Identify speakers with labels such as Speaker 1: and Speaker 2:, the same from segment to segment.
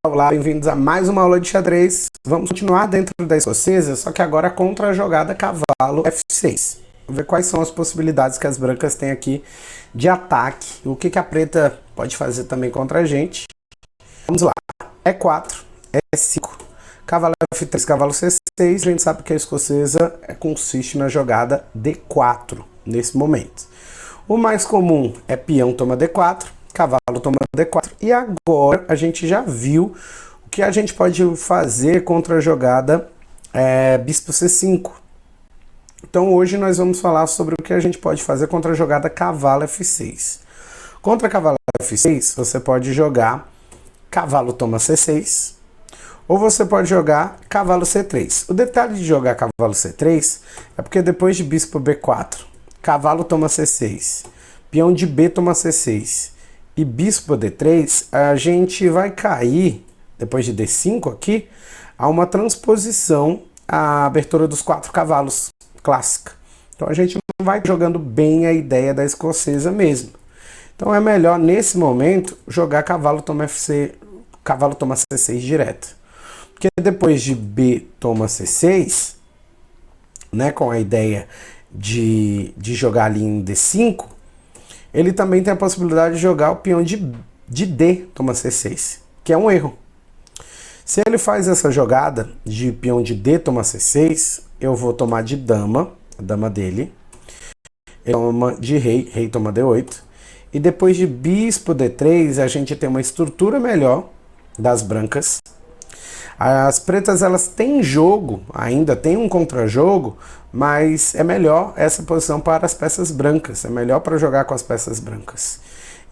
Speaker 1: Olá, bem-vindos a mais uma aula de xadrez. Vamos continuar dentro da escocesa, só que agora contra a jogada cavalo F6. Vamos ver quais são as possibilidades que as brancas têm aqui de ataque. O que a preta pode fazer também contra a gente. Vamos lá. E4, E5, cavalo F3, cavalo C6. A gente sabe que a escocesa consiste na jogada D4 nesse momento. O mais comum é peão toma D4, cavalo toma D4. E agora a gente já viu o que a gente pode fazer contra a jogada bispo C5. Então hoje nós vamos falar sobre o que a gente pode fazer contra a jogada cavalo F6. Contra cavalo F6 você pode jogar cavalo toma C6 ou você pode jogar cavalo C3. O detalhe de jogar cavalo C3 é porque depois de bispo B4, cavalo toma C6, peão de B toma C6 e bispo D3, a gente vai cair, depois de D5 aqui, a uma transposição à abertura dos 4 cavalos clássica. Então a gente não vai jogando bem a ideia da escocesa mesmo. Então é melhor nesse momento jogar cavalo toma C6 direto. Porque depois de B toma C6, né, com a ideia de jogar ali em D5, ele também tem a possibilidade de jogar o peão de D toma C6, que é um erro. Se ele faz essa jogada de peão de D toma C6, eu vou tomar de dama, a dama dele. Ele toma de rei, rei toma D8. E depois de bispo D3, a gente tem uma estrutura melhor das brancas. As pretas, elas têm jogo, ainda tem um contra-jogo, mas é melhor essa posição para as peças brancas, é melhor para jogar com as peças brancas.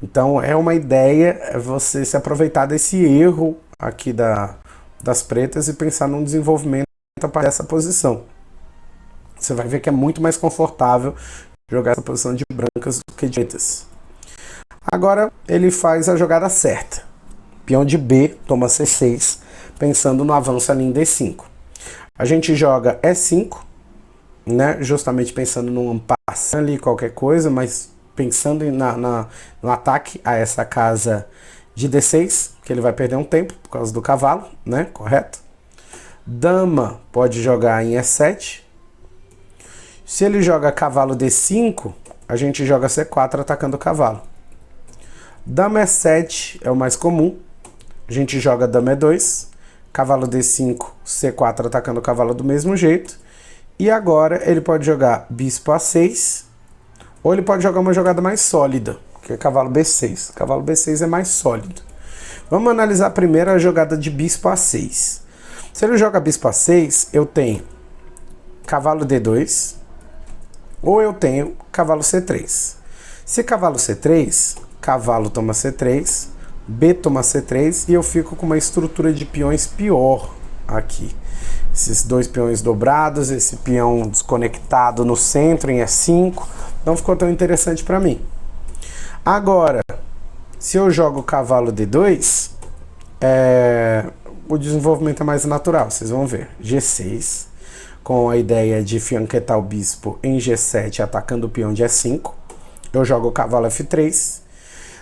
Speaker 1: Então é uma ideia você se aproveitar desse erro aqui das pretas e pensar num desenvolvimento para essa posição. Você vai ver que é muito mais confortável jogar essa posição de brancas do que de pretas. Agora ele faz a jogada certa. Peão de B toma C6, pensando no avanço ali em D5. A gente joga E5, né, justamente pensando num passe ali, qualquer coisa, mas pensando no ataque a essa casa de D6, que ele vai perder um tempo por causa do cavalo, né, correto? Dama pode jogar em E7. Se ele joga cavalo D5, a gente joga C4 atacando o cavalo. Dama E7 é o mais comum. A gente joga dama E2, cavalo D5, C4 atacando o cavalo do mesmo jeito. E agora ele pode jogar bispo A6, ou ele pode jogar uma jogada mais sólida, que é cavalo B6. Cavalo B6 é mais sólido. Vamos analisar primeiro a jogada de bispo A6. Se ele joga bispo A6, eu tenho cavalo D2, ou eu tenho cavalo C3. Se cavalo C3, cavalo toma C3, B toma C3 e eu fico com uma estrutura de peões pior aqui. Esses dois peões dobrados, esse peão desconectado no centro em E5, não ficou tão interessante para mim. Agora, se eu jogo cavalo D2, o desenvolvimento é mais natural, vocês vão ver. G6, com a ideia de fianquetar o bispo em G7, atacando o peão de E5. Eu jogo o cavalo F3.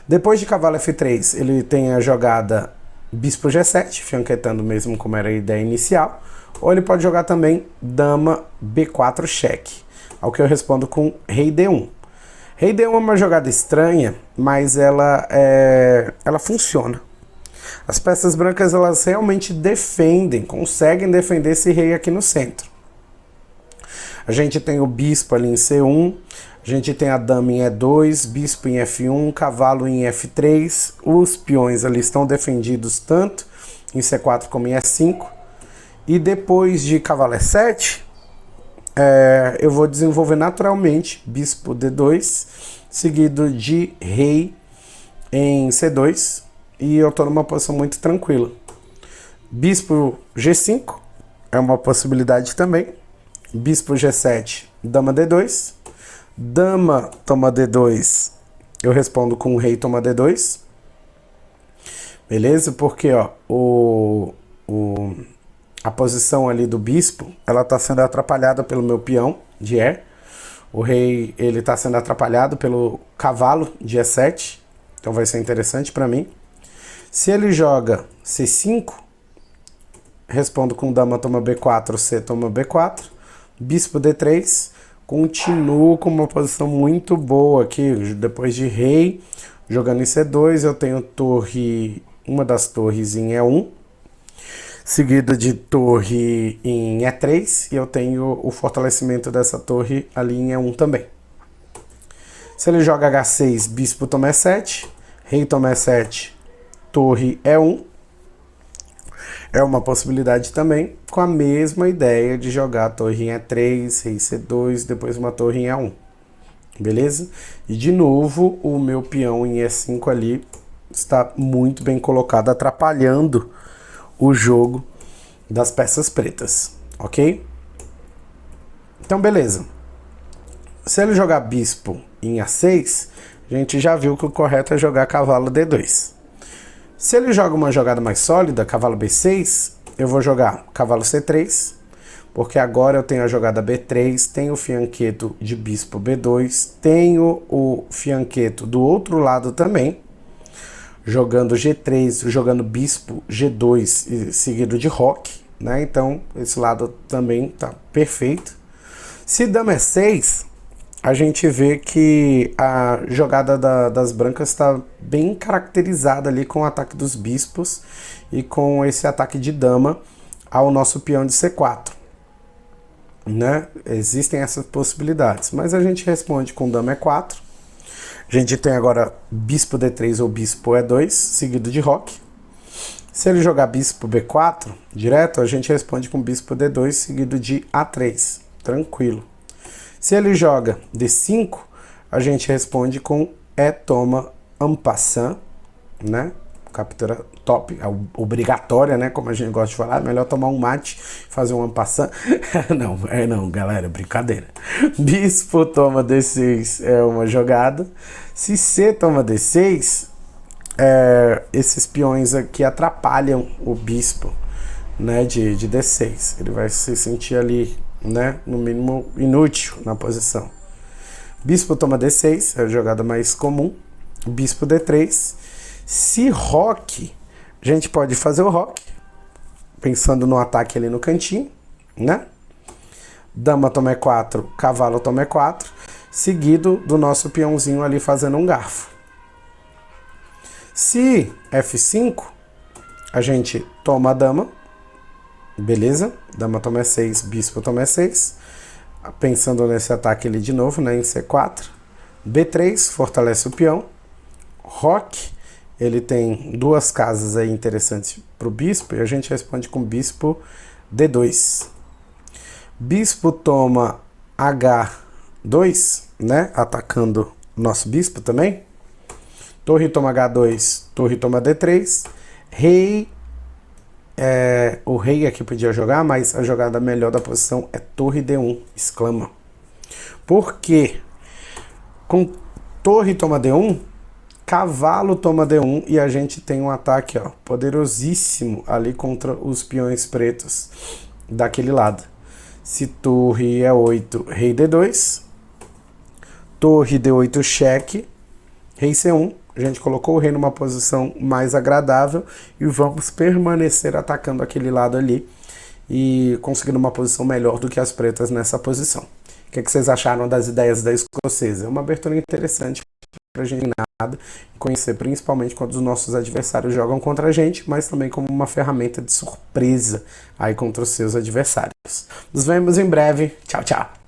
Speaker 1: Depois de cavalo F3, ele tem a jogada bispo G7, fianquetando mesmo como era a ideia inicial. Ou ele pode jogar também dama B4 cheque, ao que eu respondo com rei D1. Rei D1 é uma jogada estranha, mas ela funciona. As peças brancas, elas realmente conseguem defender esse rei aqui no centro. A gente tem o bispo ali em C1, a gente tem a dama em E2, bispo em F1, cavalo em F3, os peões ali estão defendidos tanto em C4 como em E5, e depois de cavalo E7, eu vou desenvolver naturalmente bispo D2, seguido de rei em C2, e eu estou numa posição muito tranquila. Bispo G5 é uma possibilidade também, bispo G7, dama D2, dama toma D2, eu respondo com rei toma D2, beleza? Porque ó, a posição ali do bispo, ela está sendo atrapalhada pelo meu peão de E. O rei, ele está sendo atrapalhado pelo cavalo de E7. então vai ser interessante para mim. Se ele joga C5, respondo com dama toma B4, C toma B4, bispo D3, continuo com uma posição muito boa aqui, depois de rei, jogando em C2, eu tenho torre, uma das torres em E1, seguido de torre em E3, e eu tenho o fortalecimento dessa torre ali em E1 também. Se ele joga H6, bispo toma E7, rei toma E7, torre E1, é uma possibilidade também, com a mesma ideia de jogar a torre em E3, rei C2, depois uma torre em E1. Beleza? E de novo, o meu peão em E5 ali está muito bem colocado, atrapalhando o jogo das peças pretas, ok? Então, beleza. Se ele jogar bispo em A6, a gente já viu que o correto é jogar cavalo D2. Se ele joga uma jogada mais sólida, cavalo B6, eu vou jogar cavalo C3, porque agora eu tenho a jogada B3, tenho o fianqueto de bispo B2, tenho o fianqueto do outro lado também, jogando G3, jogando bispo G2 seguido de roque, né? Então esse lado também tá perfeito. Se dama E6, a gente vê que a jogada das brancas está bem caracterizada ali com o ataque dos bispos e com esse ataque de dama ao nosso peão de C4, né? Existem essas possibilidades, mas a gente responde com dama E4. A gente tem agora bispo D3 ou bispo E2, seguido de roque. Se ele jogar bispo B4 direto, a gente responde com bispo D2, seguido de A3, tranquilo. Se ele joga D5, a gente responde com E toma en passant, né? Captura top, obrigatória, né? Como a gente gosta de falar, melhor tomar um mate, fazer um en passant. não, galera, brincadeira. Bispo toma D6 é uma jogada. Se C toma D6, esses peões aqui atrapalham o bispo, né? De D6. Ele vai se sentir ali, né, no mínimo inútil na posição. Bispo toma D6, é a jogada mais comum. Bispo D3. Se roque, a gente pode fazer o roque, pensando no ataque ali no cantinho, né? Dama toma E4, cavalo toma E4, seguido do nosso peãozinho ali fazendo um garfo. Se F5, a gente toma a dama, beleza? Dama toma E6, bispo toma E6. Pensando nesse ataque ali de novo, né, em C4. B3, fortalece o peão. Roque, ele tem duas casas aí interessantes para o bispo, e a gente responde com bispo D2. Bispo toma H2, né, atacando nosso bispo também. Torre toma H2, torre toma D3. Rei, o rei aqui podia jogar, mas a jogada melhor da posição é torre D1, exclama. Por quê? Com torre toma D1, cavalo toma D1 e a gente tem um ataque, ó, poderosíssimo ali contra os peões pretos daquele lado. Se torre E8, rei D2, torre D8 cheque, rei C1. A gente colocou o rei numa posição mais agradável e vamos permanecer atacando aquele lado ali e conseguindo uma posição melhor do que as pretas nessa posição. O que vocês acharam das ideias da escocesa? É uma abertura interessante para a gente conhecer, principalmente quando os nossos adversários jogam contra a gente, mas também como uma ferramenta de surpresa aí contra os seus adversários. Nos vemos em breve. Tchau, tchau!